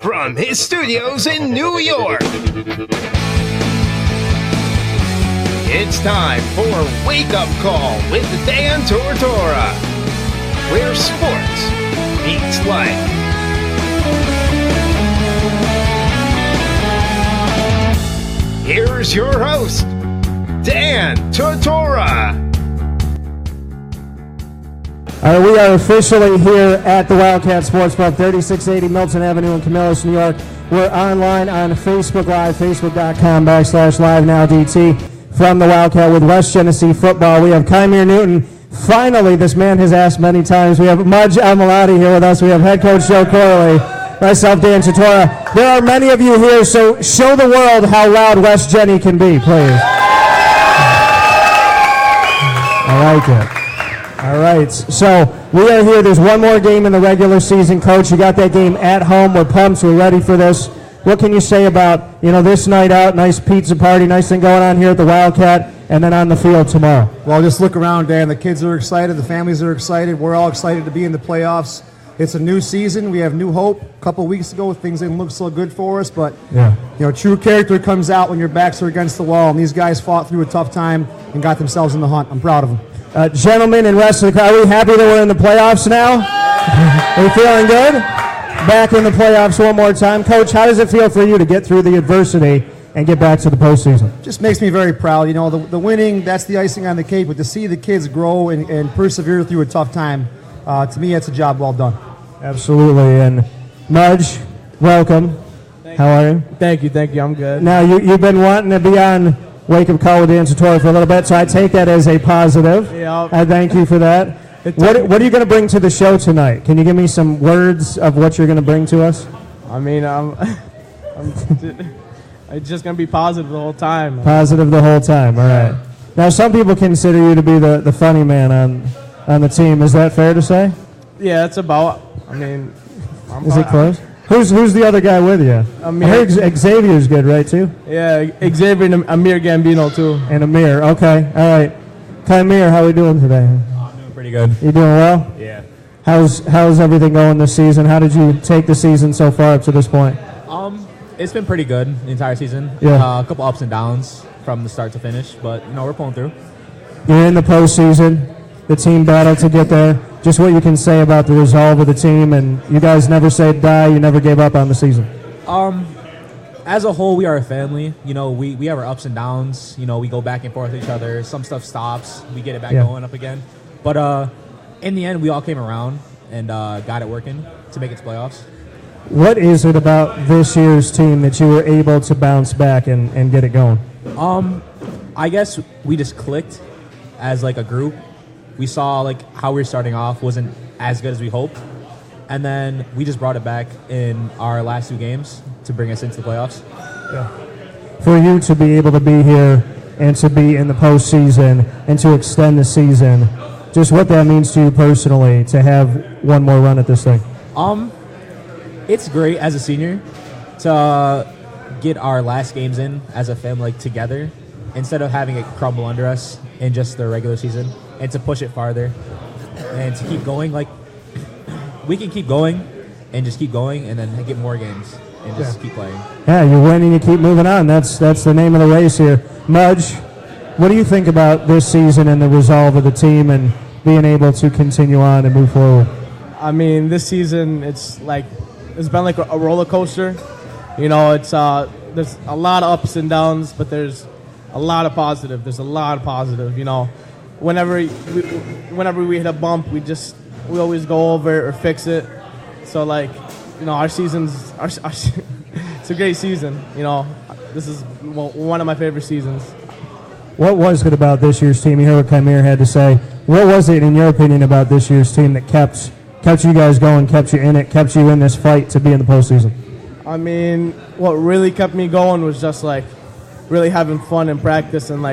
from his studios in New York. It's time for Wake Up Call with Dan Tortora, where sports meets life. Here's your host, Dan Tortora. All right, we are officially here at the Wildcat Sports Pub, 3680 Milton Avenue in Camillus, New York. We're online on Facebook Live, facebook.com/live-now-DT from the Wildcat with West Genesee football. We have Khymear Newton. Finally, this man has asked many times. We have Majd Almlaiti here with us. We have head coach Joe Corley, myself, Dan Tortora. There are many of you here, so show the world how loud West Genny can be, please. I like it. All right, so we are here. There's one more game in the regular season. Coach, you got that game at home. We're pumped. We're ready for this. What can you say about, this night out, nice pizza party, nice thing going on here at the Wildcat, and then on the field tomorrow? Well, just look around, Dan. The kids are excited. The families are excited. We're all excited to be in the playoffs. It's a new season. We have new hope. A couple weeks ago, things didn't look so good for us, but true character comes out when your backs are against the wall, and these guys fought through a tough time and got themselves in the hunt. I'm proud of them. Gentlemen and rest of the crowd, are we happy that we're in the playoffs now? Are we feeling good? Back in the playoffs one more time. Coach, how does it feel for you to get through the adversity and get back to the postseason? Just makes me very proud. The winning, that's the icing on the cake, but to see the kids grow and persevere through a tough time, to me, that's a job well done. Absolutely. And Majd, welcome. How are you? Thank you. I'm good. Now, you've been wanting to be on Wake Up Call with Dan Tortora for a little bit, so I take that as a positive. Yeah. I thank you for that. What are you going to bring to the show tonight? Can you give me some words of what you're going to bring to us? I mean, I'm just going to be positive the whole time. Positive the whole time, all right. Now, some people consider you to be the funny man on the team. Is that fair to say? Yeah, it's about, Is it close? Who's the other guy with you? Amir. I heard Xavier's good, right, too? Yeah, Xavier and Amir Gambino, too. And Amir, okay, all right. Khymear, how are we doing today? I'm doing pretty good. You doing well? Yeah. How's everything going this season? How did you take the season so far up to this point? It's been pretty good the entire season. Yeah. A couple ups and downs from the start to finish, but we're pulling through. You're in the postseason. The team battled to get there. Just what you can say about the resolve of the team, and you guys never said die. You never gave up on the season. As a whole, we are a family. We have our ups and downs. We go back and forth with each other. Some stuff stops. We get it back going up again. But in the end, we all came around and got it working to make it to playoffs. What is it about this year's team that you were able to bounce back and get it going? I guess we just clicked as like a group. We saw how we were starting off wasn't as good as we hoped, and then we just brought it back in our last two games to bring us into the playoffs. Yeah. For you to be able to be here and to be in the postseason and to extend the season, just what that means to you personally to have one more run at this thing. It's great as a senior to get our last games in as a family together instead of having it crumble under us in just the regular season, and to push it farther and to keep going. We can keep going and just keep going and then get more games and just keep playing. Yeah, you win and you keep moving on. That's the name of the race here. Majd, what do you think about this season and the resolve of the team and being able to continue on and move forward? This season, it's been like a roller coaster. It's there's a lot of ups and downs, but there's a lot of positive. Whenever we hit a bump, we always go over it or fix it. So our seasons, it's a great season. This is one of my favorite seasons. What was good about this year's team? You heard what Khymear had to say. What was it, in your opinion, about this year's team that kept you guys going, kept you in it, kept you in this fight to be in the postseason? What really kept me going was just really having fun in practice and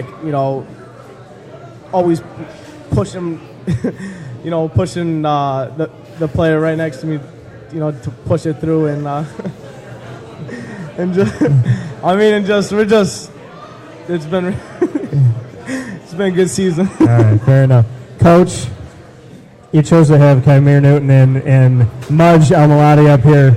always pushing, pushing the player right next to me, to push it through and it's been it's been a good season. All right, fair enough. Coach, you chose to have Khymear Newton and Majd Almlaiti up here.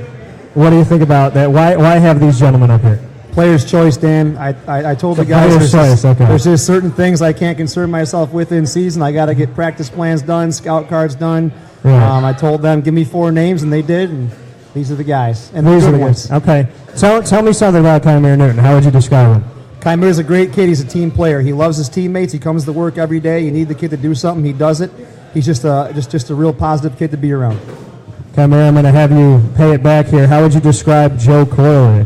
What do you think about that? Why have these gentlemen up here? Player's choice, Dan. I told the guys there's just certain things I can't concern myself with in season. I got to get practice plans done, scout cards done. Right. I told them, give me 4 names, and they did, and these are the guys. And these are the ones. Okay. Tell me something about Khymear Newton. How would you describe him? Khymear's a great kid. He's a team player. He loves his teammates. He comes to work every day. You need the kid to do something. He does it. He's just a real positive kid to be around. Khymear, I'm going to have you pay it back here. How would you describe Joe Corley?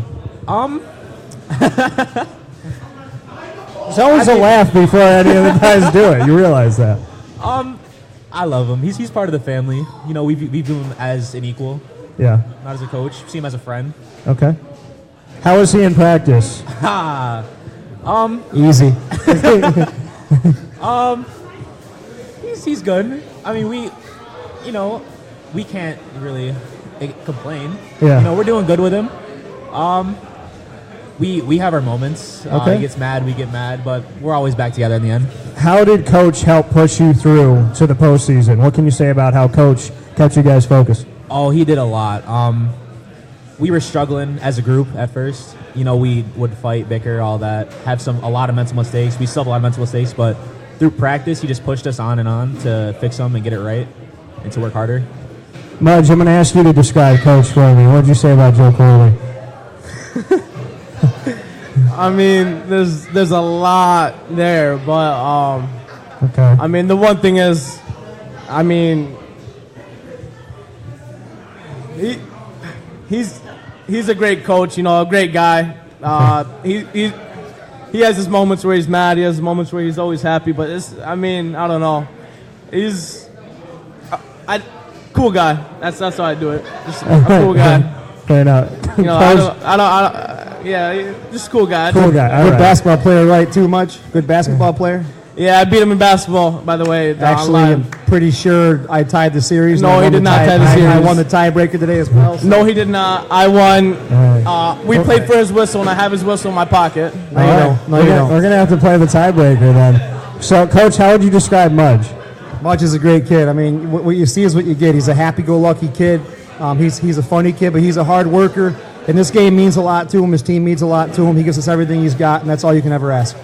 There's always a laugh before any of the guys do it. You realize that? I love him. He's part of the family. You know, we view him as an equal. Yeah. Not as a coach. See him as a friend. Okay. How is he in practice? Easy. He's good. I mean, we can't really complain. Yeah. You know, we're doing good with him. We have our moments. Okay. He gets mad, we get mad, but we're always back together in the end. How did Coach help push you through to the postseason? What can you say about how Coach kept you guys focused? Oh, he did a lot. We were struggling as a group at first. You know, we would fight, bicker, all that, have a lot of mental mistakes. We still have a lot of mental mistakes, but through practice, he just pushed us on and on to fix them and get it right and to work harder. Majd, I'm going to ask you to describe Coach for me. What did you say about Joe Corley? I mean, there's a lot there, but okay. I mean, the one thing is, I mean, he's a great coach, you know, a great guy. He has his moments where he's mad, he has his moments where he's always happy, but I don't know. He's cool guy. That's how I do it. Just a cool guy. Fair enough. You know, yeah, just a cool guy. Cool guy. Good basketball player, right? Too much? Good basketball player? Yeah, I beat him in basketball, by the way. Actually, I'm pretty sure I tied the series. No, he did not tie the series. I won the tiebreaker today as well. So. No, he did not. I won. We played for his whistle, and I have his whistle in my pocket. No, you don't. We're going to have to play the tiebreaker then. So, Coach, how would you describe Majd? Majd is a great kid. I mean, what you see is what you get. He's a happy-go-lucky kid. He's a funny kid, but he's a hard worker. And this game means a lot to him. His team means a lot to him. He gives us everything he's got, and that's all you can ever ask.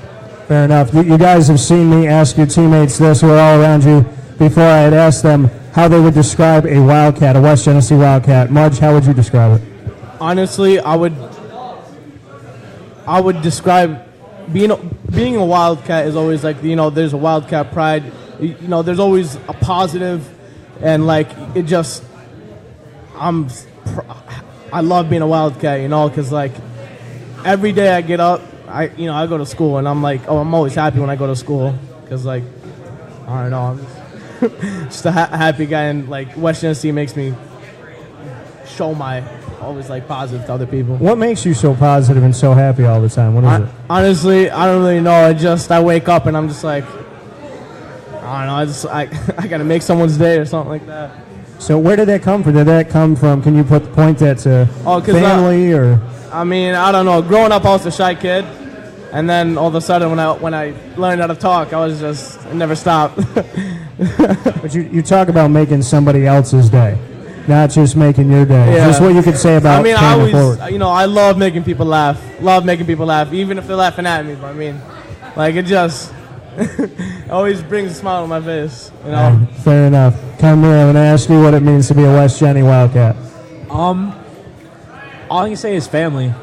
Fair enough. You guys have seen me ask your teammates this, who are all around you, before I had asked them how they would describe a Wildcat, a West Genesee Wildcat. Majd, how would you describe it? Honestly, I would describe being a Wildcat is always like, you know, there's a Wildcat pride. You know, there's always a positive, and like it just, I love being a Wildcat, you know, because like every day I get up, I go to school, and I'm like, I'm always happy when I go to school, because like, I don't know, I'm just a happy guy, and like West Genesee makes me show my always like positive to other people. What makes you so positive and so happy all the time? What is it? Honestly, I don't really know. I wake up and I'm just like, I don't know, I gotta make someone's day or something like that. So where did that come from? Did that come from, can you point that to family or? I mean, I don't know. Growing up, I was a shy kid, and then all of a sudden, when I learned how to talk, I never stopped. But you talk about making somebody else's day, not just making your day. Yeah. is this what you could say about? I mean, I love making people laugh. Love making people laugh, even if they're laughing at me. But I mean, like, it just always brings a smile on my face. You know. Fair enough. Khymear, I'm going to ask you what it means to be a West Genesee Wildcat. All I can say is family.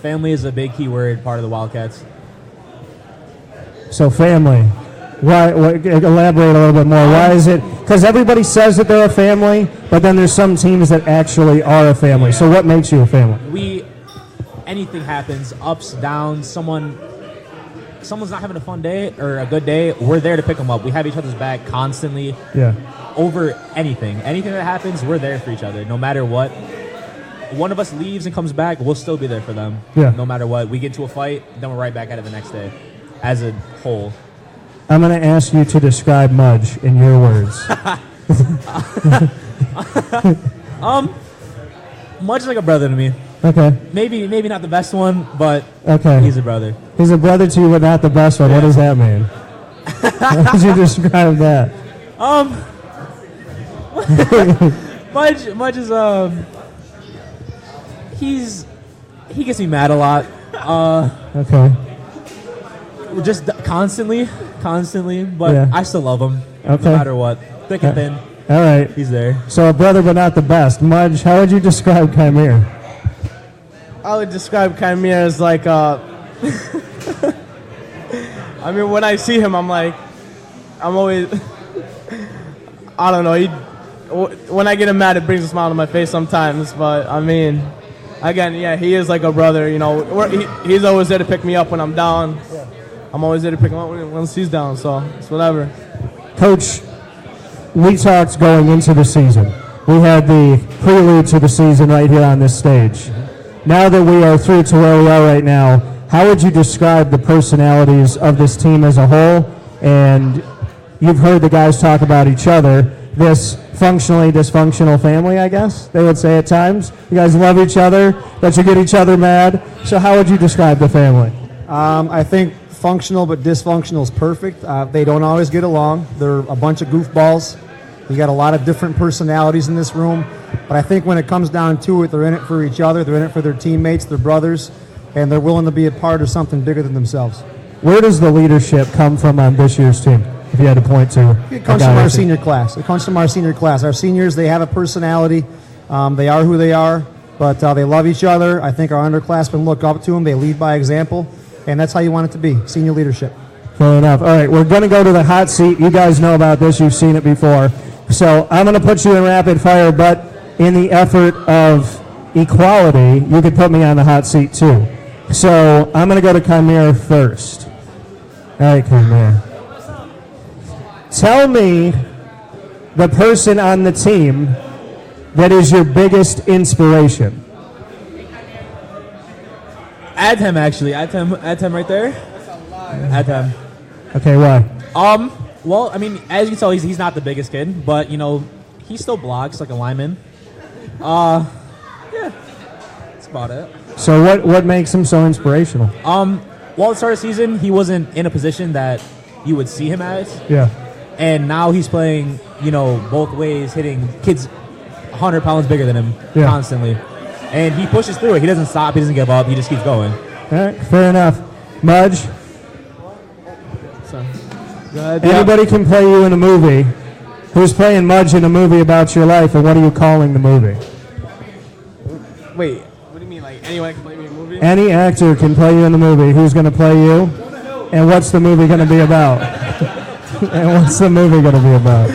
Family is a big key word, part of the Wildcats. So family. Why? Elaborate a little bit more. Why is it? Because everybody says that they're a family, but then there's some teams that actually are a family. So what makes you a family? Anything happens, ups, downs, someone's not having a fun day or a good day, we're there to pick them up. We have each other's back constantly. Yeah. Over anything that happens, we're there for each other, no matter what. One of us leaves and comes back, we'll still be there for them. Yeah. No matter what. We get into a fight, then we're right back at it the next day as a whole. I'm going to ask you to describe Majd in your words. Majd's like a brother to me. Okay. Maybe not the best one, but okay. He's a brother. He's a brother to you, but not the best one. Yeah. What does that mean? How would you describe that? Majd is he gets me mad a lot. Okay. Just constantly, but Yeah. I still love him. Okay. No matter what. Thick and thin. All right. He's there. So a brother, but not the best. Majd, how would you describe Khymear? I would describe Khymear as like, I mean, when I see him, I'm always, I don't know. When I get him mad, it brings a smile to my face sometimes. But I mean, again, yeah, he is like a brother. You know, he's always there to pick me up when I'm down. Yeah. I'm always there to pick him up when he's down. So it's whatever. Coach, we talked going into the season. We had the prelude to the season right here on this stage. Now that we are through to where we are right now, how would you describe the personalities of this team as a whole? And you've heard the guys talk about each other. This functionally dysfunctional family, I guess they would say at times. You guys love each other, but you get each other mad. So how would you describe the family? I think functional but dysfunctional is perfect. They don't always get along. They're a bunch of goofballs. You got a lot of different personalities in this room. But I think when it comes down to it, they're in it for each other. They're in it for their teammates, their brothers, and they're willing to be a part of something bigger than themselves. Where does the leadership come from on this year's team, if you had to point to? It comes from our senior class. It comes from our senior class. Our seniors, they have a personality. They are who they are, but they love each other. I think our underclassmen look up to them. They lead by example, and that's how you want it to be, senior leadership. Fair enough. All right, we're going to go to the hot seat. You guys know about this. You've seen it before. So I'm going to put you in rapid fire, but in the effort of equality, you could put me on the hot seat too. So I'm going to go to Khymear first. All right, Khymear. Tell me the person on the team that is your biggest inspiration. Adham, actually. Adham right there. Adham. Okay, why? Well, I mean, as you can tell, he's not the biggest kid, but, you know, he still blocks like a lineman. Yeah, that's about it. So what makes him so inspirational? Well, at the start of the season, he wasn't in a position that you would see him as. Yeah. And now he's playing, you know, both ways, hitting kids 100 pounds bigger than him constantly. And he pushes through it. He doesn't stop. He doesn't give up. He just keeps going. All right, fair enough. Majd? Anybody can play you in a movie. Who's playing Mudge in a movie about your life, and what are you calling the movie? Wait, what do you mean, like anyone can play me in a movie? Any actor can play you in the movie. Who's going to play you? And what's the movie going to be about? And what's the movie going to be about?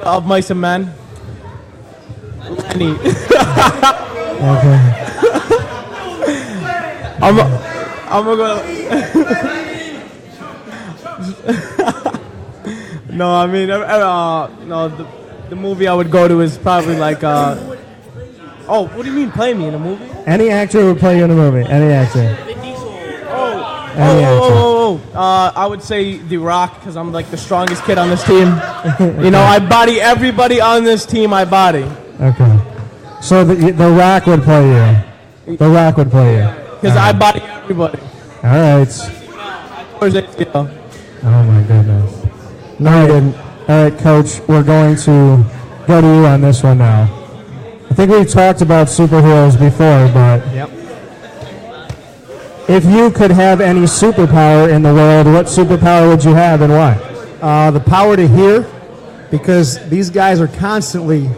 Of Mice and Men. Lenny. Okay. I'm gonna go. No, I mean, no. The movie I would go to is probably like. Oh, what do you mean, play me in a movie? Any actor would play you in a movie. Any actor. I would say The Rock because I'm like the strongest kid on this team. You know, I body everybody on this team. I body. Okay. So the Rock would play you. The Rock would play you. Because I body everybody. All right. Oh my goodness. No, I didn't. All right, Coach. We're going to go to you on this one now. I think we've talked about superheroes before, but if you could have any superpower in the world, what superpower would you have and why? The power to hear, because these guys are constantly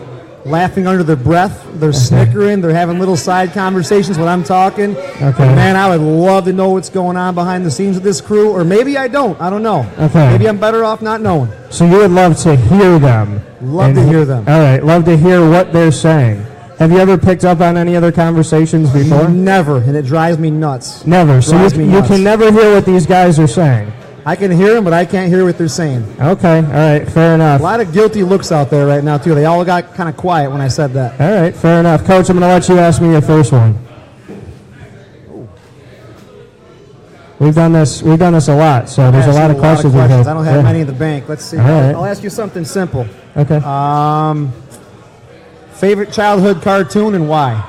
laughing under their breath. They're snickering. They're having little side conversations when I'm talking. Okay. Man, I would love to know what's going on behind the scenes of this crew, or maybe I don't. I don't know. Okay. Maybe I'm better off not knowing. So you would love to hear them. Love to hear them. All right. Love to hear what they're saying. Have you ever picked up on any other conversations before? Never, and it drives me nuts. Never. So you can never hear what these guys are saying. I can hear them, but I can't hear what they're saying. Okay. All right. Fair enough. A lot of guilty looks out there right now, too. They all got kind of quiet when I said that. All right. Fair enough. Coach, I'm going to let you ask me your first one. We've done this a lot, so there's a lot of questions. I don't have many in the bank. Let's see. Right. I'll ask you something simple. Okay. Favorite childhood cartoon and why?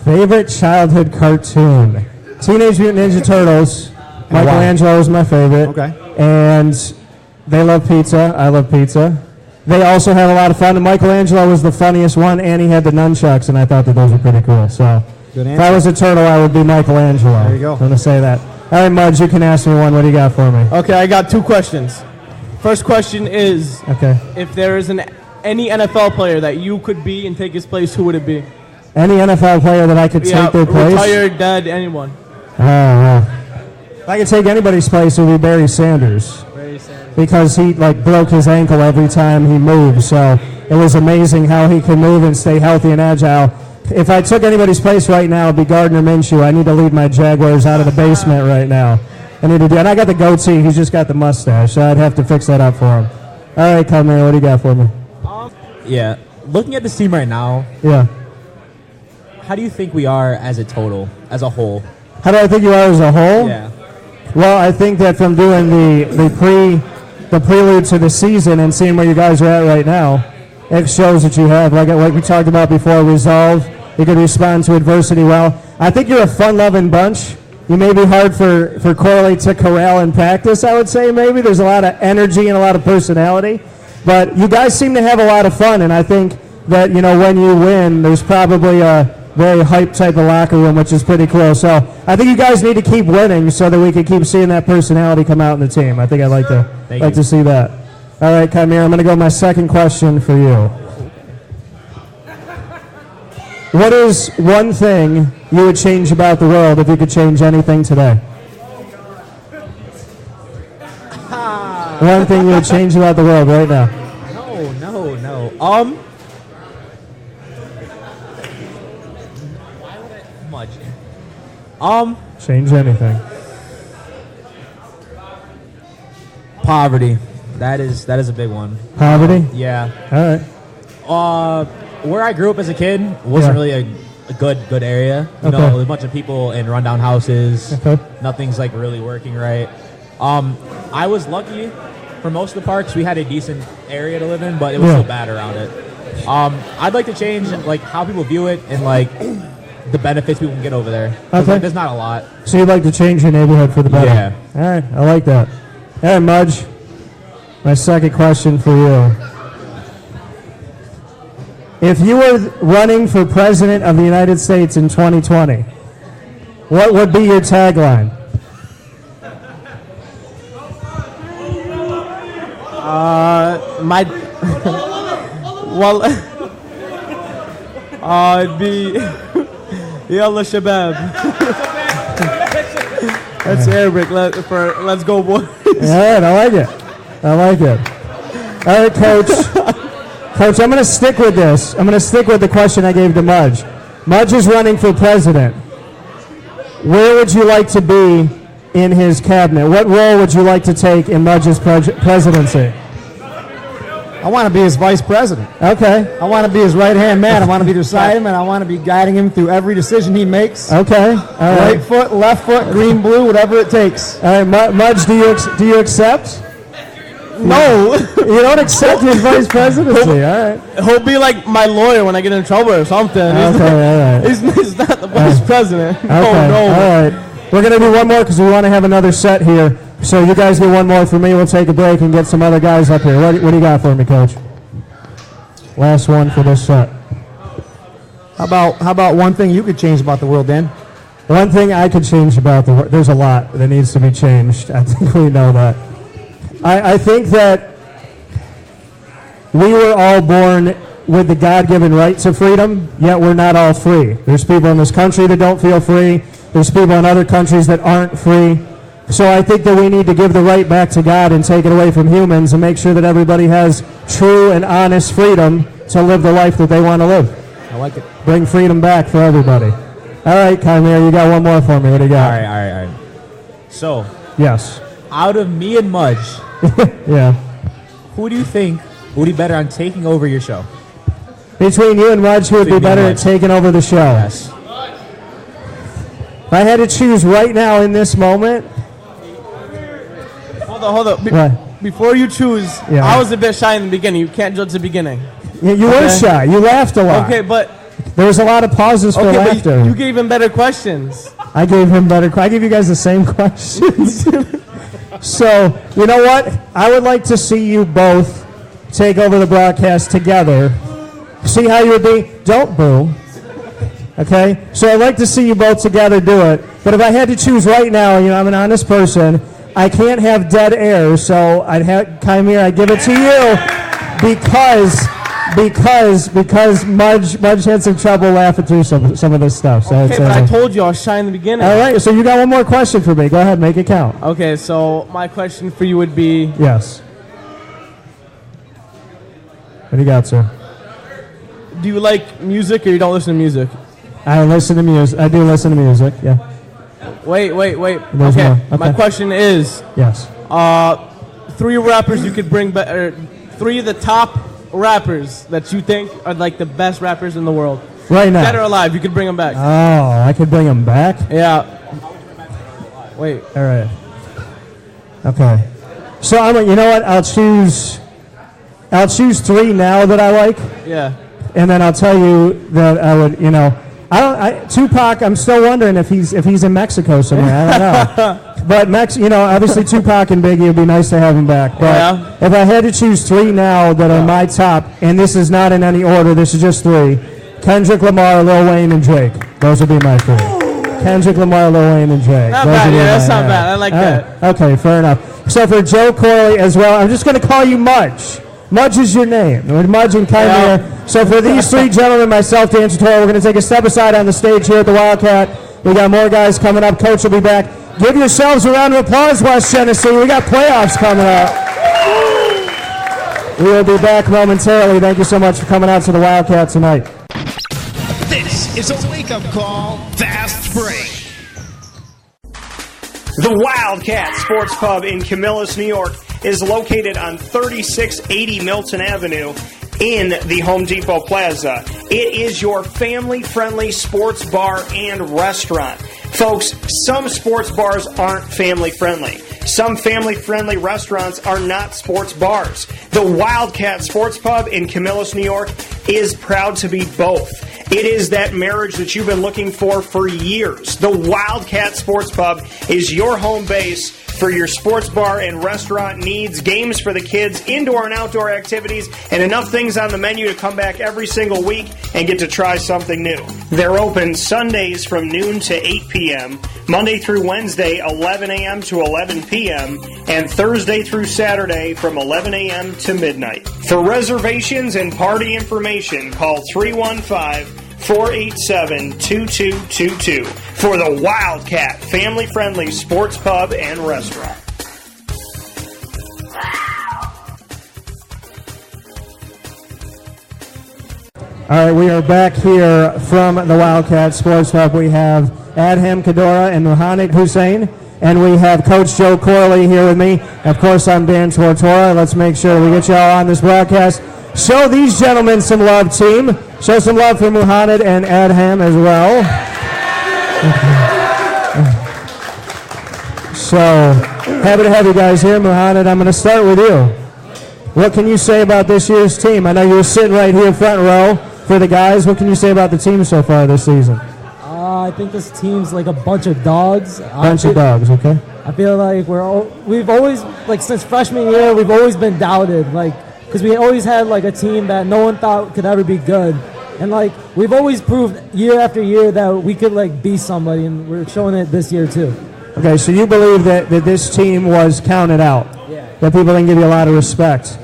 Favorite childhood cartoon? Teenage Mutant Ninja Turtles. Michelangelo is my favorite. Okay. And they love pizza. I love pizza. they also have a lot of fun. And Michelangelo was the funniest one, and he had the nunchucks, and I thought that those were pretty cool. So if I was a turtle, I would be Michelangelo. There you go. I'm going to say that. All right, Majd, you can ask me one. What do you got for me? Okay, I got 2 questions. First question is, if there is any NFL player that you could be and take his place, who would it be? Any NFL player that I could take their place? Retired, dead, anyone. Oh, well. If I could take anybody's place, it would be Barry Sanders. Because he broke his ankle every time he moved. So it was amazing how he could move and stay healthy and agile. If I took anybody's place right now, it'd be Gardner Minshew. I need to lead my Jaguars out of the basement right now. I need to do, and I got the goatee. He's just got the mustache, so I'd have to fix that up for him. All right, Khymear, what do you got for me? Yeah, looking at this team right now. Yeah. How do you think we are as a total, as a whole? How do I think you are as a whole? Yeah. Well, I think that from doing the prelude to the season and seeing where you guys are at right now, it shows that you have, like we talked about before, resolve. You can respond to adversity well. I think you're a fun-loving bunch. You may be hard for Corley to corral in practice, I would say, maybe. There's a lot of energy and a lot of personality. But you guys seem to have a lot of fun, and I think that, when you win, there's probably a very hype type of locker room, which is pretty cool. So I think you guys need to keep winning so that we can keep seeing that personality come out in the team. I think I'd like to see that. All right, Khymear, I'm going to go with my second question for you. What is one thing you would change about the world if you could change anything today? One thing you would change about the world right now. No. Change anything. Poverty. That is a big one. Poverty? Yeah. All right. Where I grew up as a kid wasn't really a good area. You know, a bunch of people in rundown houses. Nothing's really working right. I was lucky for most of the parks. We had a decent area to live in, but it was still bad around it. I'd like to change how people view it and the benefits people can get over there. There's not a lot. So you'd like to change your neighborhood for the better? Yeah. All right, I like that. All right, Majd, my second question for you. If you were running for president of the United States in 2020, what would be your tagline? It'd be Yalla Shabab. That's Arabic. Let's go, boys. All right, I like it. All right, Coach. Coach, I'm going to stick with this. I'm going to stick with the question I gave to Majd. Majd is running for president. Where would you like to be in his cabinet? What role would you like to take in Majd's presidency? I want to be his vice president. Okay. I want to be his right-hand man. I want to be beside him, and I want to be guiding him through every decision he makes. Okay. All right. Right foot, left foot, green, blue, whatever it takes. All right, Majd, do you accept? No. You don't accept his vice presidency. All right. He'll be like my lawyer when I get in trouble or something. Okay, all right. He's not the vice president. Okay. No. All right. We're going to do one more because we want to have another set here. So you guys get one more for me. We'll take a break and get some other guys up here. What do you got for me, Coach? Last one for this set. How about one thing you could change about the world, Dan? One thing I could change about the world. There's a lot that needs to be changed. I think we know that. I think that we were all born with the God-given right to freedom, yet we're not all free. There's people in this country that don't feel free. There's people in other countries that aren't free. So I think that we need to give the right back to God and take it away from humans and make sure that everybody has true and honest freedom to live the life that they want to live. I like it. Bring freedom back for everybody. All right, Khymear, you got one more for me. What do you got? All right. So, yes. Out of me and Majd, yeah. Who do you think would be better on taking over your show? Between you and Majd, who would be better at taking over the show? Yes. If I had to choose right now in this moment. Hold up. Before you choose, I was a bit shy in the beginning. You can't judge the beginning. Yeah, you were shy. You laughed a lot. Okay, but there was a lot of pauses for laughter. You gave him better questions. I gave you guys the same questions. So, you know what? I would like to see you both take over the broadcast together. See how you would be? Don't boo. Okay? So I'd like to see you both together do it. But if I had to choose right now, I'm an honest person, I can't have dead air, so I'd have Khymear, I give it to you because Majd had some trouble laughing through some of this stuff. So okay, but I told you I was shy in the beginning. All right, so you got one more question for me. Go ahead, make it count. Okay, so my question for you would be... Yes. What do you got, sir? Do you like music or you don't listen to music? I listen to music. I do listen to music, yeah. Wait. There's Okay. more. Okay. My question is... Yes. 3 rappers you could bring back... 3 of the top rappers that you think are like the best rappers in the world. Right now. Dead or alive, you could bring them back. Oh, I could bring them back? Yeah. Wait. All right. Okay. So you know what? I'll choose 3 now that I like. Yeah. And then I'll tell you that I would, Tupac, I'm still wondering if he's in Mexico somewhere. I don't know. But obviously Tupac and Biggie, it'd be nice to have him back. But if I had to choose 3 now that are my top, and this is not in any order, this is just 3, Kendrick Lamar, Lil Wayne, and Drake. Those would be my 3. Kendrick Lamar, Lil Wayne, and Drake. Not bad, that's not bad. I like that. Okay, fair enough. So for Joe Corley as well, I'm just going to call you Mudge. Mudge is your name. Mudge and Khymear. Yeah. So for these 3 gentlemen, myself, Dan Tortora, we're going to take a step aside on the stage here at the Wildcat. We got more guys coming up. Coach will be back. Give yourselves a round of applause, West Genesee. We got playoffs coming up. We will be back momentarily. Thank you so much for coming out to the Wildcat tonight. This is a wake-up call fast break. The Wildcat Sports Pub in Camillus, New York is located on 3680 Milton Avenue in the Home Depot Plaza. It is your family-friendly sports bar and restaurant. Folks, some sports bars aren't family-friendly. Some family-friendly restaurants are not sports bars. The Wildcat Sports Pub in Camillus, New York is proud to be both. It is that marriage that you've been looking for years. The Wildcat Sports Pub is your home base for your sports bar and restaurant needs, games for the kids, indoor and outdoor activities, and enough things on the menu to come back every single week and get to try something new. They're open Sundays from noon to 8 p.m., Monday through Wednesday, 11 a.m. to 11 p.m., and Thursday through Saturday from 11 a.m. to midnight. For reservations and party information, call 315-487-2222 for the Wildcat family-friendly sports pub and restaurant. All right, we are back here from the Wildcat Sports Pub. We have Adham, Qaddo, and Muhammad Hussein, and we have Coach Joe Corley here with me. Of course, I'm Dan Tortora. Let's make sure we get you all on this broadcast. Show these gentlemen some love, team. Show some love for Muhammad and Adham as well. So, happy to have you guys here. Muhammad, I'm going to start with you. What can you say about this year's team? I know you were sitting right here front row for the guys. What can you say about the team so far this season? I think this team's like a bunch of dogs. Bunch of dogs, okay. I feel like we've always, like since freshman year, we've always been doubted. Like, because we always had like a team that no one thought could ever be good. And like, we've always proved year after year that we could like be somebody, and we're showing it this year too. Okay, so you believe that this team was counted out? Yeah. That people didn't give you a lot of respect?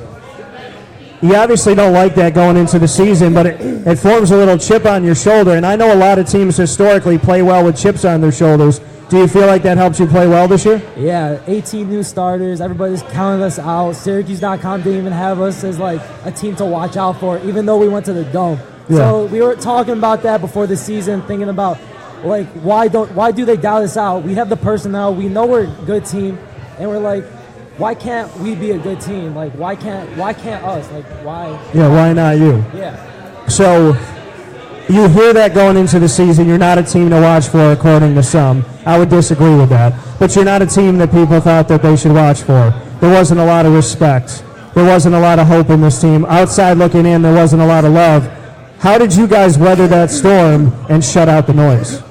You obviously don't like that going into the season, but it forms a little chip on your shoulder. And I know a lot of teams historically play well with chips on their shoulders. Do you feel like that helps you play well this year? Yeah, 18 new starters. Everybody's counting us out. Syracuse.com didn't even have us as like a team to watch out for, even though we went to the Dome. Yeah. So we were talking about that before the season, thinking about like why do they doubt us out? We have the personnel. We know we're a good team, and we're like, why can't we be a good team? Like, why can't us? Like, why? Yeah, why not you? Yeah. So you hear that going into the season. You're not a team to watch for, according to some. I would disagree with that. But you're not a team that people thought that they should watch for. There wasn't a lot of respect. There wasn't a lot of hope in this team. Outside looking in, there wasn't a lot of love. How did you guys weather that storm and shut out the noise?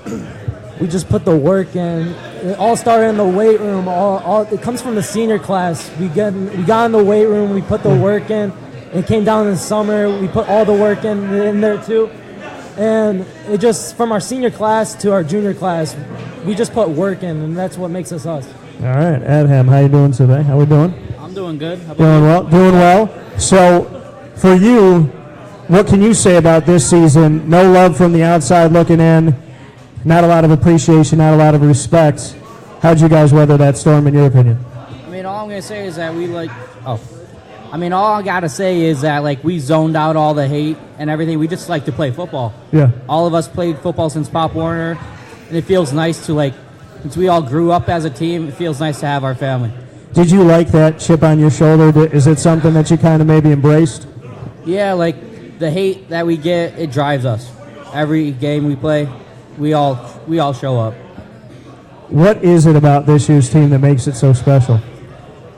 We just put the work in. It all started in the weight room. It comes from the senior class. We got in the weight room. We put the work in, It came down in the summer. We put all the work in there too. And it just, from our senior class to our junior class, we just put work in, and that's what makes us us. All right, Adham, how you doing today? How we doing? I'm doing good. How about Doing you? well. Doing well. So, for you, what can you say about this season? No love from the outside looking in. Not a lot of appreciation. Not a lot of respect. How'd you guys weather that storm, in your opinion? I mean, all I'm gonna say is that all I gotta say is that we zoned out all the hate and everything. We just like to play football. Yeah. All of us played football since Pop Warner, and it feels nice to since we all grew up as a team. It feels nice to have our family. Did you like that chip on your shoulder? Is it something that you kind of maybe embraced? Yeah, the hate that we get, it drives us. Every game we play, we all show up. What is it about this year's team that makes it so special?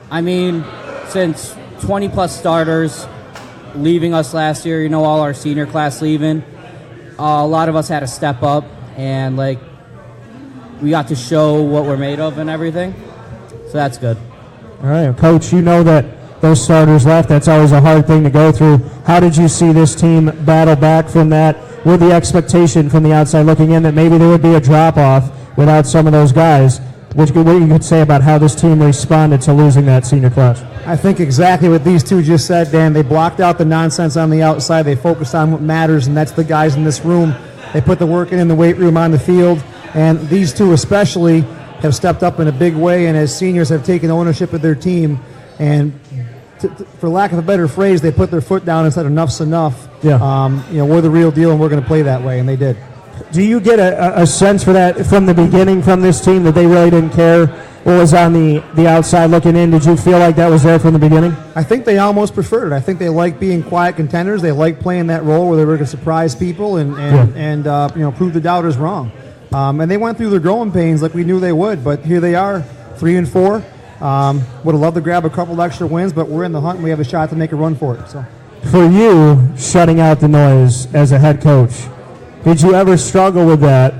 I mean, since 20-plus starters leaving us last year, all our senior class leaving, a lot of us had to step up, and, we got to show what we're made of and everything, so that's good. All right, Coach, you know that those starters left. That's always a hard thing to go through. How did you see this team battle back from that with the expectation from the outside looking in that maybe there would be a drop-off without some of those guys? What you could say about how this team responded to losing that senior class? I think exactly what these two just said, Dan. They blocked out the nonsense on the outside. They focused on what matters, and that's the guys in this room. They put the work in the weight room, on the field, and these two especially have stepped up in a big way, and as seniors have taken ownership of their team, and for lack of a better phrase, they put their foot down and said enough's enough. Yeah. We're the real deal, and we're going to play that way, and they did. Do you get a sense for that from the beginning from this team that they really didn't care what was on the outside looking in? Did you feel like that was there from the beginning? I think they almost preferred it. I think they like being quiet contenders. They like playing that role where they were going to surprise people and prove the doubters wrong. And they went through their growing pains like we knew they would. But here they are, 3-4. Would have loved to grab a couple extra wins, but we're in the hunt and we have a shot to make a run for it. So, for you, shutting out the noise as a head coach, did you ever struggle with that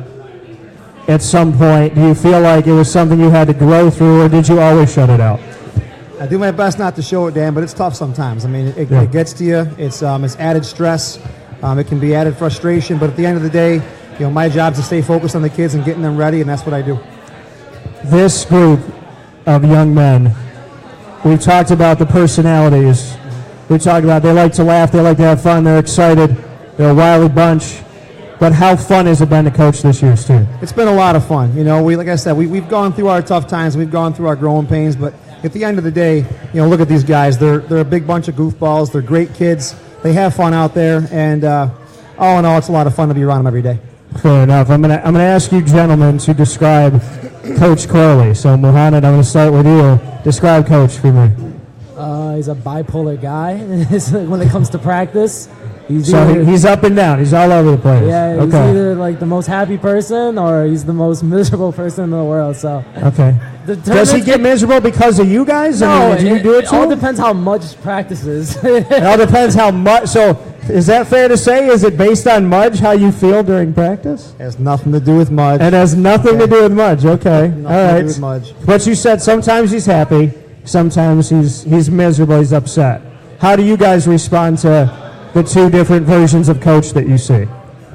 at some point? Do you feel like it was something you had to grow through, or did you always shut it out? I do my best not to show it, Dan, but it's tough sometimes. I mean, it gets to you. It's added stress. It can be added frustration, but at the end of the day, my job is to stay focused on the kids and getting them ready, and that's what I do. This group of young men, we've talked about the personalities. We talked about they like to laugh, they like to have fun, they're excited, they're a wily bunch. But how fun has it been to coach this year's team? It's been a lot of fun. Like I said, we've gone through our tough times, we've gone through our growing pains, but at the end of the day, look at these guys. They're a big bunch of goofballs. They're great kids. They have fun out there, and all in all, it's a lot of fun to be around them every day. Fair enough. I'm gonna ask you gentlemen to describe Coach Corley. So, Muhammad, I'm going to start with you. Describe Coach for me. He's a bipolar guy when it comes to practice. He's up and down. He's all over the place. Yeah, he's either the most happy person or he's the most miserable person in the world. So okay. Does he get miserable because of you guys? No, do you do it all depends how much practices. It all depends how much. So is that fair to say? Is it based on Majd, how you feel during practice? It has nothing to do with Majd. It has nothing to do with Majd. Okay. Nothing all right. to do with Majd. But you said sometimes he's happy, sometimes he's miserable, he's upset. How do you guys respond to the two different versions of Coach that you see?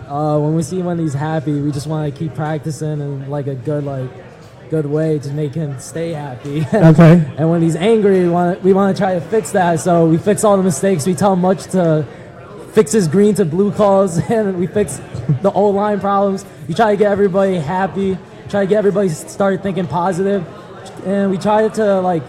When we see when he's happy, we just want to keep practicing in a good way to make him stay happy. Okay. And when he's angry, we want to try to fix that. So we fix all the mistakes. We tell him much to fix his green to blue calls, and we fix the O-line problems. We try to get everybody happy. Try to get everybody started thinking positive, and we try to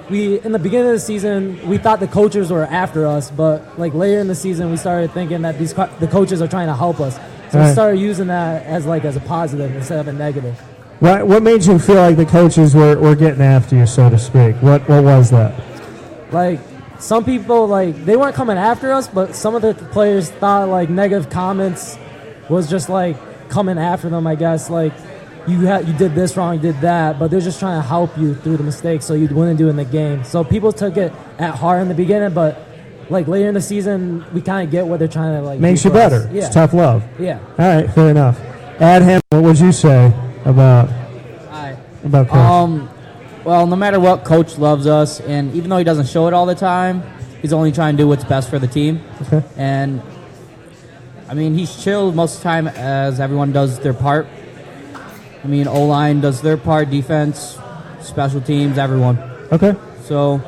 we in the beginning of the season we thought the coaches were after us, but later in the season we started thinking that the coaches are trying to help us. So we started using that as a positive instead of a negative. What made you feel like the coaches were getting after you, so to speak? What was that? Some people they weren't coming after us, but some of the players thought negative comments was just coming after them. I guess you did this wrong, you did that, but they're just trying to help you through the mistakes so you wouldn't do in the game. So people took it at heart in the beginning, but later in the season, we kind of get what they're trying to makes you better. Yeah. It's tough love. Yeah. All right, fair enough. Adham, what would you say about Coach? Well, no matter what, Coach loves us, and even though he doesn't show it all the time, He's only trying to do what's best for the team. Okay. And, I mean, he's chill most of the time as everyone does their part. I mean, O-line does their part, defense, special teams, everyone. Okay. So,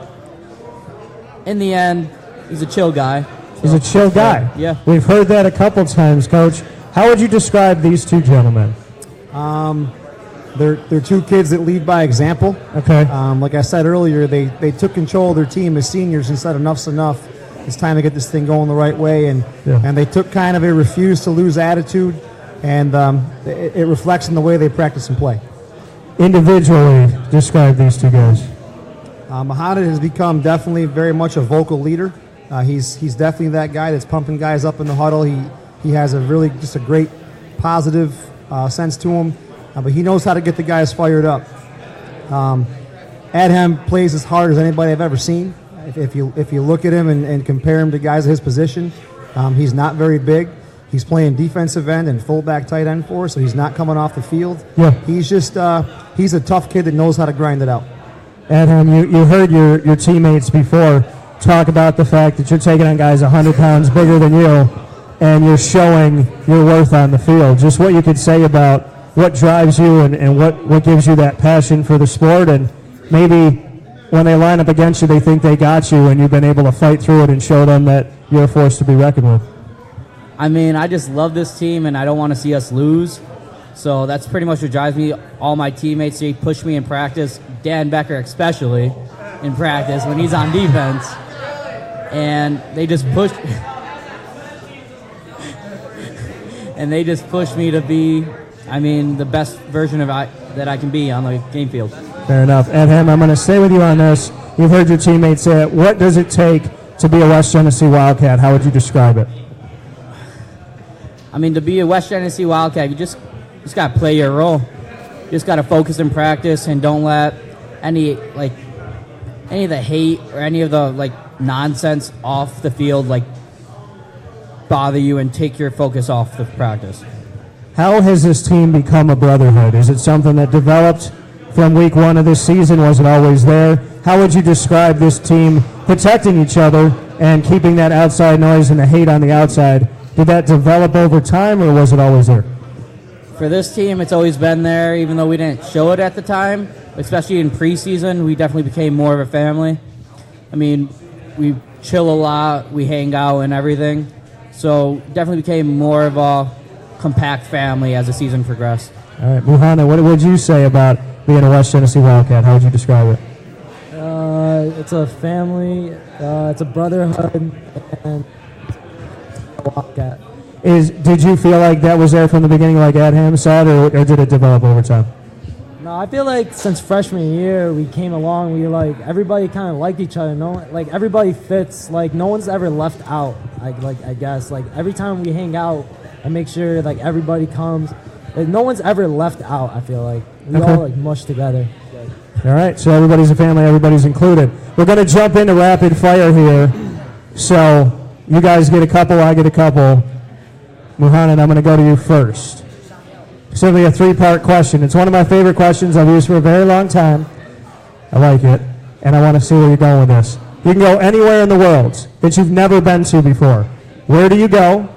in the end, he's a chill guy. He's a chill guy. Yeah. We've heard that a couple times, Coach. How would you describe these two gentlemen? They're two kids that lead by example. Okay. Like I said earlier, they took control of their team as seniors and said enough's enough. It's time to get this thing going the right way. And they took kind of a refuse to lose attitude, and it reflects in the way they practice and play. Individually, describe these two guys. Majd has become definitely very much a vocal leader. He's definitely that guy that's pumping guys up in the huddle. He has just a great positive sense to him, but he knows how to get the guys fired up. Adham plays as hard as anybody I've ever seen. If you look at him and compare him to guys at his position, he's not very big. He's playing defensive end and fullback tight end for us, so he's not coming off the field. Yeah. He's just he's a tough kid that knows how to grind it out. Adham, you heard your teammates before talk about the fact that you're taking on guys 100 pounds bigger than you, and you're showing your worth on the field. Just what you could say about what drives you and what gives you that passion for the sport, and maybe when they line up against you, they think they got you, and you've been able to fight through it and show them that you're a force to be reckoned with. I mean, I just love this team, and I don't want to see us lose. So that's pretty much what drives me. All my teammates, they push me in practice. Dan Becker especially in practice when he's on defense. And they just push and they just push me to be, the best version of that I can be on the game field. Fair enough. Adham, I'm going to stay with you on this. You've heard your teammates say it. What does it take to be a West Genesee Wildcat? How would you describe it? To be a West Genesee Wildcat, you just got to play your role. You just got to focus in practice and don't let any of the hate or any of the nonsense off the field bother you and take your focus off the practice. How has this team become a brotherhood? Is it something that developed from week one of this season? Was it always there? How would you describe this team protecting each other and keeping that outside noise and the hate on the outside? Did that develop over time, or was it always there? For this team, it's always been there, even though we didn't show it at the time. Especially in preseason, we definitely became more of a family. We chill a lot, we hang out and everything. So definitely became more of a compact family as the season progressed. All right, Muhana, what would you say about being a West Genesee Wildcat? How would you describe it? It's a family, it's a brotherhood, and a Wildcat. Did you feel like that was there from the beginning, like Adham said, or did it develop over time? No, I feel like since freshman year we came along. Everybody kind of liked each other. Everybody fits. No one's ever left out. I guess every time we hang out, I make sure everybody comes. No one's ever left out. I feel like we all mush together. All right, so everybody's a family. Everybody's included. We're going to jump into rapid fire here. So you guys get a couple. I get a couple. Muhanan, I'm going to go to you first. Simply a three-part question. It's one of my favorite questions I've used for a very long time. I like it, and I want to see where you're going with this. You can go anywhere in the world that you've never been to before. Where do you go?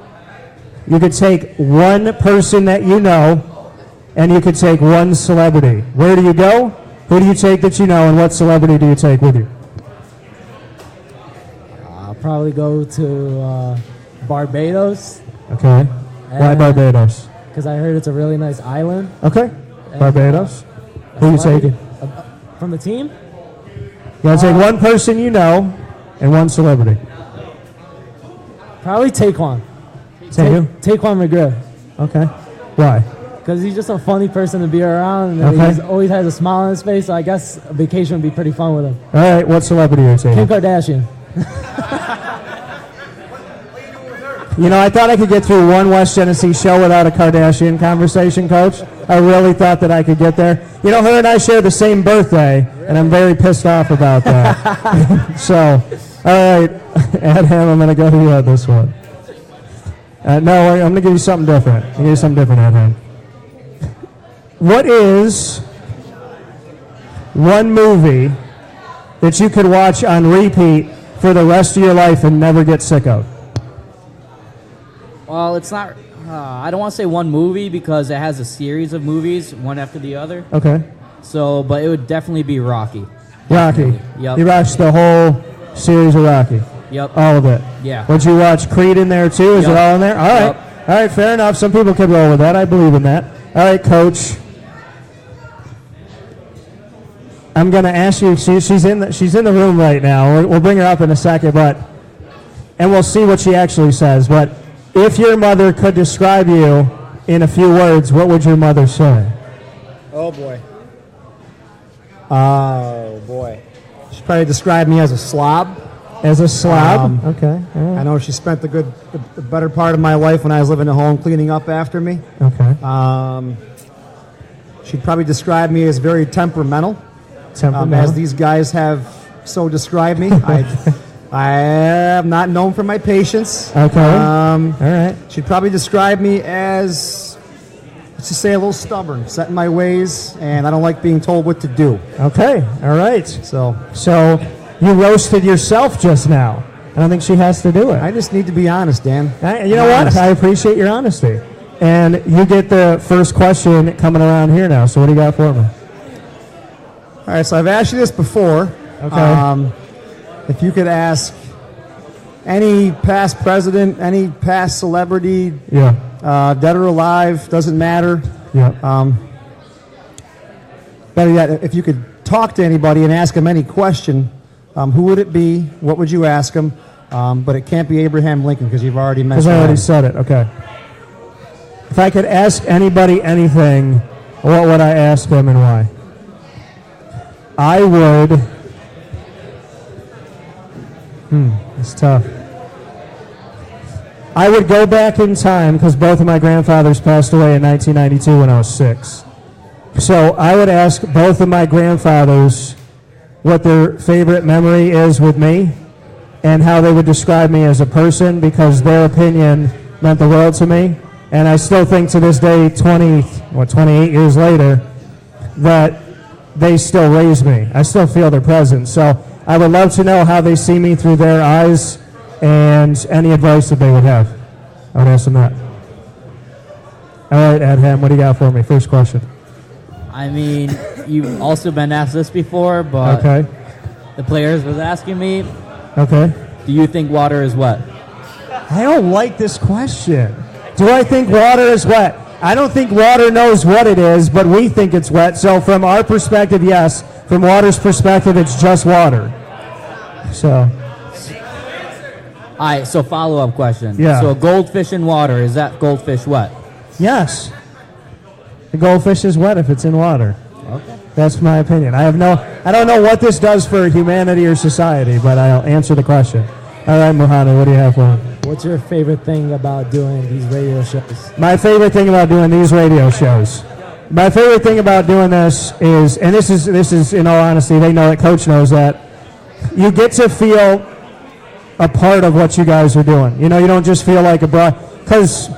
You could take one person that you know, and you could take one celebrity. Where do you go? Who do you take that you know, and what celebrity do you take with you? I'll probably go to Barbados. Okay. Why Barbados? Because I heard it's a really nice island. Okay. Barbados. Who are you taking? From the team? You got to take one person you know and one celebrity. Probably Taquan. Taquan McGriff. Okay. Why? Because he's just a funny person to be around, and he always has a smile on his face, so I guess a vacation would be pretty fun with him. All right. What celebrity are you taking? Kim Kardashian. I thought I could get through one West Genesee show without a Kardashian conversation, Coach. I really thought that I could get there. Her and I share the same birthday, and I'm very pissed off about that. So, all right, Adham, I'm going to go to you on this one. No, I'm going to give you something different. Adham. What is one movie that you could watch on repeat for the rest of your life and never get sick of? Well, it's not. I don't want to say one movie because it has a series of movies, one after the other. Okay. So, but it would definitely be Rocky. Rocky. Yep. You watched the whole series of Rocky? Yep. All of it? Yeah. Would you watch Creed in there too? Is Yep. it all in there? All right. Yep. All right, fair enough. Some people could roll with that. I believe in that. All right, Coach. I'm going to ask you, she's in the room right now. We'll bring her up in a second, and we'll see what she actually says. But if your mother could describe you in a few words, what would your mother say? Oh, boy. Oh, boy. She'd probably describe me as a slob. As a slob? Okay. Right. I know she spent the better part of my life when I was living at home cleaning up after me. Okay. She'd probably describe me as very temperamental. As these guys have so described me. I am not known for my patience. Okay. All right. She'd probably describe me as, let's just say, a little stubborn, set in my ways, and I don't like being told what to do. Okay. All right. So you roasted yourself just now. I don't think she has to do it. I just need to be honest, Dan. You know what? I appreciate your honesty. And you get the first question coming around here now. So what do you got for me? All right, so I've asked you this before. Okay. If you could ask any past president, any past celebrity, dead or alive, doesn't matter. Yeah. Better yet, if you could talk to anybody and ask them any question, who would it be? What would you ask them? But it can't be Abraham Lincoln because you've already mentioned it. Because I already said it. Okay. If I could ask anybody anything, what would I ask them and why? I would. It's tough. I would go back in time because both of my grandfathers passed away in 1992 when I was 6. So I would ask both of my grandfathers what their favorite memory is with me and how they would describe me as a person because their opinion meant the world to me. And I still think to this day, 28 years later, that they still raise me. I still feel their presence. So I would love to know how they see me through their eyes and any advice that they would have. I would ask them that. All right, Adham, what do you got for me? First question. I mean, you've also been asked this before, but the players was asking me, do you think water is wet? I don't like this question. Do I think water is wet? I don't think water knows what it is, but we think it's wet. So from our perspective, yes. From water's perspective, it's just water. So. All right, so follow-up question. Yeah. So a goldfish in water, is that goldfish wet? Yes. The goldfish is wet if it's in water. Okay. That's my opinion. I don't know what this does for humanity or society, but I'll answer the question. All right, Muhammad, what do you have for me? What's your favorite thing about doing these radio shows? My favorite thing about doing these radio shows. My favorite thing about doing this is, and this is in all honesty, they know it, Coach knows that, you get to feel a part of what you guys are doing. You know, you don't just feel like because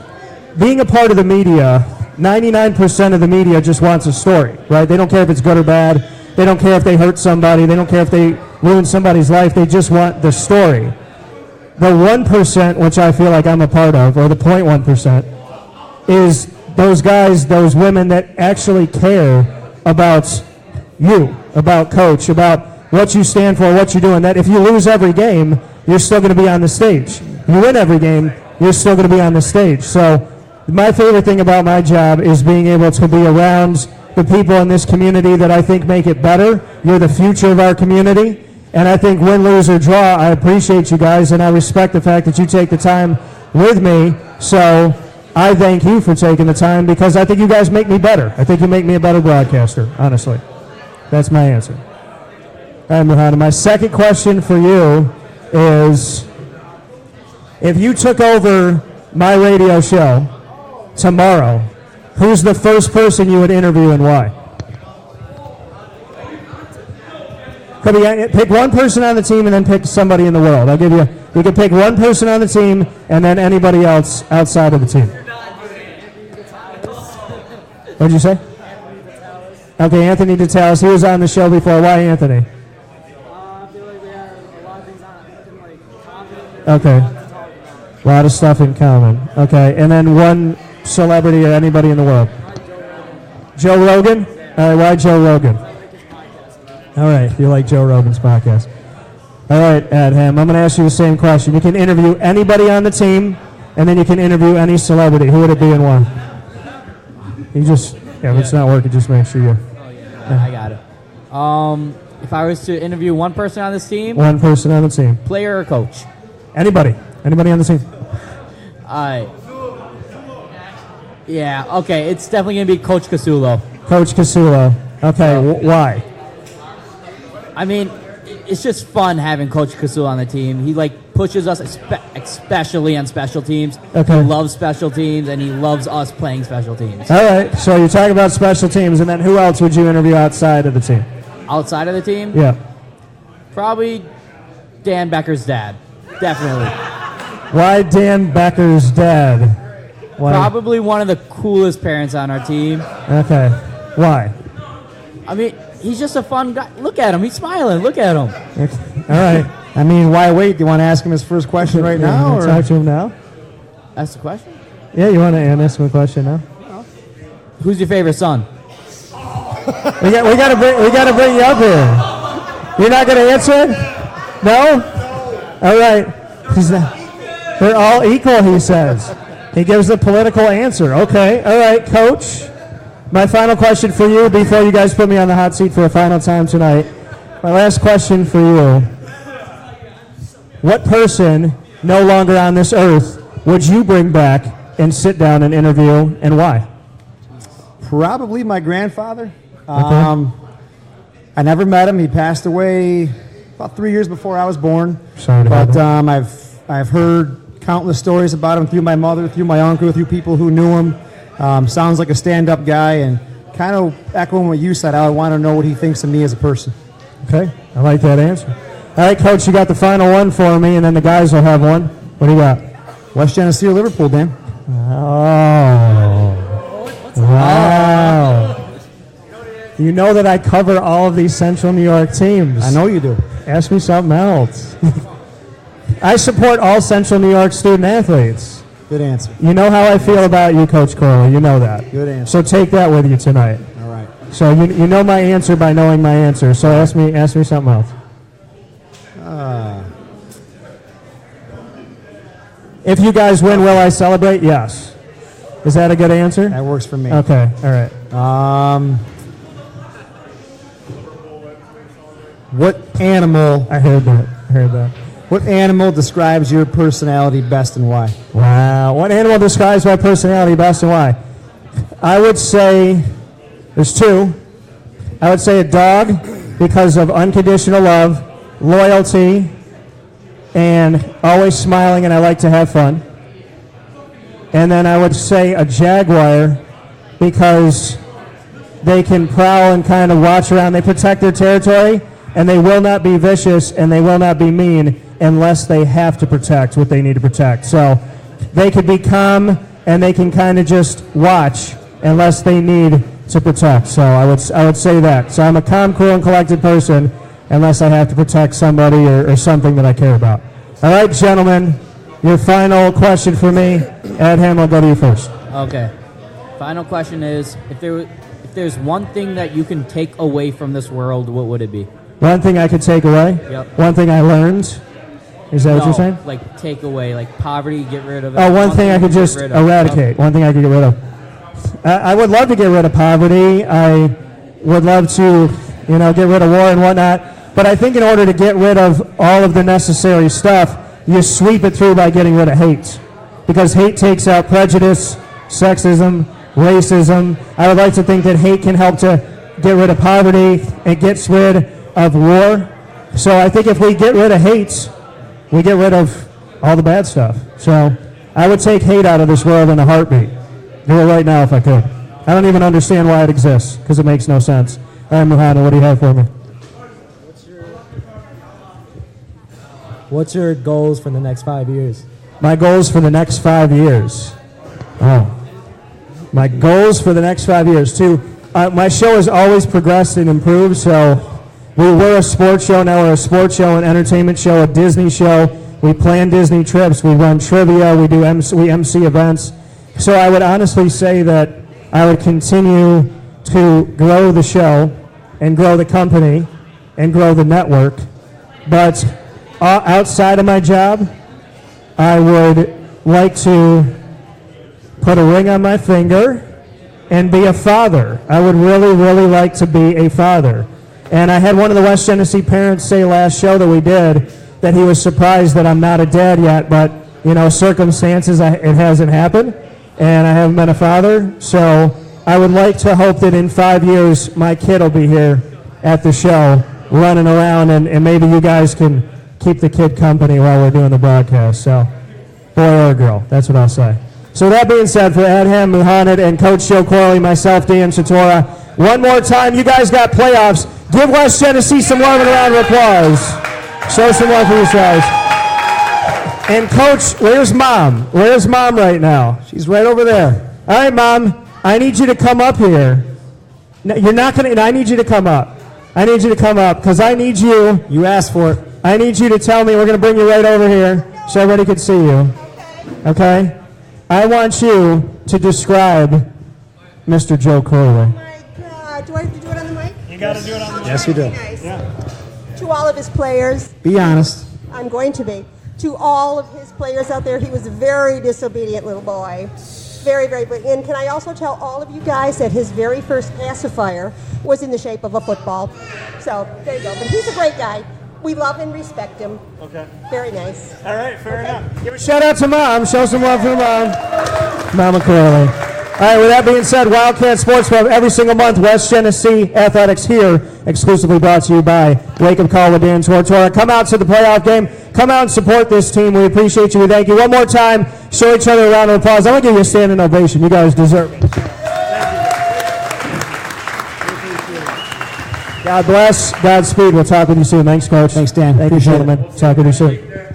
being a part of the media, 99% of the media just wants a story, right? They don't care if it's good or bad. They don't care if they hurt somebody. They don't care if they ruin somebody's life. They just want the story. The 1%, which I feel like I'm a part of, or the 0.1%, is those guys, those women that actually care about you, about Coach, about what you stand for, what you're doing. That if you lose every game, you're still going to be on the stage. You win every game, you're still going to be on the stage. So my favorite thing about my job is being able to be around the people in this community that I think make it better. You're the future of our community. And I think win, lose, or draw, I appreciate you guys, and I respect the fact that you take the time with me. So I thank you for taking the time because I think you guys make me better. I think you make me a better broadcaster, honestly. That's my answer. All right, Muhammad, my second question for you is, if you took over my radio show tomorrow, who's the first person you would interview and why? Pick one person on the team and then pick somebody in the world. I'll give you can pick one person on the team and then anybody else outside of the team. What did you say? Okay, Anthony DeTalis. He was on the show before. Why Anthony? I feel like we have a lot of things Okay. A lot of stuff in common. Okay. And then one celebrity or anybody in the world. Joe Rogan? All right, why Joe Rogan? All right, you like Joe Rogan's podcast. All right, Adham, I'm going to ask you the same question. You can interview anybody on the team, and then you can interview any celebrity. Who would it be and why? You just, if it's not working, just make sure you... I got it. If I was to interview one person on this team... One person on the team. Player or coach? Anybody. Anybody on the team. All right. Yeah, okay, it's definitely going to be Coach Casulo. Coach Casulo. Okay, why? I mean, it's just fun having Coach Casulo on the team. He, pushes us, especially on special teams. Okay. He loves special teams, and he loves us playing special teams. All right, so you're talking about special teams, and then who else would you interview outside of the team? Outside of the team? Yeah. Probably Dan Becker's dad. Definitely. Why Dan Becker's dad? Why? Probably one of the coolest parents on our team. Okay. Why? I mean, he's just a fun guy. Look at him. He's smiling. Look at him. All right. I mean, why wait? Do you want to ask him his first question right now? Or? Talk to him now? That's the question? Yeah, you want to ask him a question now? Who's your favorite son? we got to bring you up here. You're not going to answer it? No? All right. They're all equal, he says. He gives the political answer. Okay. All right, Coach. My final question for you before you guys put me on the hot seat for a final time tonight. My last question for you. What person no longer on this earth would you bring back and sit down and interview, and why? Probably my grandfather. Okay. I never met him. He passed away about 3 years before I was born. Sorry to hear But that. I've heard countless stories about him through my mother, through my uncle, through people who knew him. Sounds like a stand-up guy, and kind of echoing what you said, I want to know what he thinks of me as a person. Okay, I like that answer. All right, Coach, you got the final one for me, and then the guys will have one. What do you got? West Genesee or Liverpool, Dan? Oh. Wow. You know that I cover all of these Central New York teams. I know you do. Ask me something else. I support all Central New York student athletes. Good answer. You know how I feel about you, Coach Corley. You know that. Good answer. So take that with you tonight. All right. So you know my answer by knowing my answer. So ask me something else. If you guys win, will I celebrate? Yes. Is that a good answer? That works for me. Okay. All right. What animal? I heard that. What animal describes your personality best and why? Wow. What animal describes my personality best and why? I would say there's two. I would say a dog because of unconditional love, loyalty, and always smiling, and I like to have fun. And then I would say a jaguar because they can prowl and kind of watch around. They protect their territory, and they will not be vicious, and they will not be mean unless they have to protect what they need to protect. So they could be calm, and they can kind of just watch unless they need to protect. So I would say that. So I'm a calm, cool, and collected person unless I have to protect somebody or something that I care about. All right, gentlemen, your final question for me. Adham, I'll go to you first. Okay. Final question is, if there's one thing that you can take away from this world, what would it be? One thing I could take away? Yep. One thing I learned? Is that what you're saying? Like take away, like poverty, get rid of it. Oh, one thing I could just eradicate. One thing I could get rid of. I would love to get rid of poverty. I would love to, get rid of war and whatnot. But I think in order to get rid of all of the necessary stuff, you sweep it through by getting rid of hate. Because hate takes out prejudice, sexism, racism. I would like to think that hate can help to get rid of poverty and gets rid of war. So I think if we get rid of hate, we get rid of all the bad stuff. So I would take hate out of this world in a heartbeat. Do it right now if I could. I don't even understand why it exists, because it makes no sense. All right, Muhammad, what do you have for me? What's your goals for the next 5 years? My goals for the next 5 years. Oh. My goals for the next 5 years, too. My show has always progressed and improved, so we were a sports show, now we're a sports show, an entertainment show, a Disney show, We plan Disney trips. We run trivia. We MC events. So I would honestly say that I would continue to grow the show and grow the company and grow the network. But outside of my job, I would like to put a ring on my finger and be a father. I would really, really like to be a father. And I had one of the West Genesee parents say last show that we did that he was surprised that I'm not a dad yet, but, circumstances, it hasn't happened, and I haven't been a father. So I would like to hope that in 5 years my kid will be here at the show running around, and maybe you guys can keep the kid company while we're doing the broadcast. So, boy or girl, that's what I'll say. So that being said, for Adham, Muhammad, and Coach Joe Corley, myself, Dan Tortora, one more time, you guys got playoffs. Give West Genesee some love and a round of applause. Show some love for yourselves. And Coach, where's Mom? Where's Mom right now? She's right over there. All right, Mom, I need you to come up here. No, you're not going to, I need you to come up. I need you to come up because I need you. You asked for it. I need you to tell me, we're going to bring you right over here so everybody can see you. Okay? I want you to describe Mr. Joe Corley. Oh my God. Do I have to do it on the mic? You got to do it on the mic. Yes, you do. Nice. Yeah. To all of his players, Be honest. I'm going to be. To all of his players out there, he was a very disobedient little boy. Very, very big. And can I also tell all of you guys that his very first pacifier was in the shape of a football. So there you go. But he's a great guy. We love and respect him. Okay. Very nice. All right, fair enough. Give a shout out to Mom. Show some love for Mom. Mama Corley. All right, with that being said, Wildcat Sports Pub every single month, West Genesee Athletics here, exclusively brought to you by Wake Up Call with Dan Tortora. Come out to the playoff game. Come out and support this team. We appreciate you. We thank you. One more time, show each other a round of applause. I'm going to give you a standing ovation. You guys deserve it. God bless. Godspeed. We'll talk with you soon. Thanks, Coach. Thanks, Dan. Thank you, gentlemen. Talk with you soon.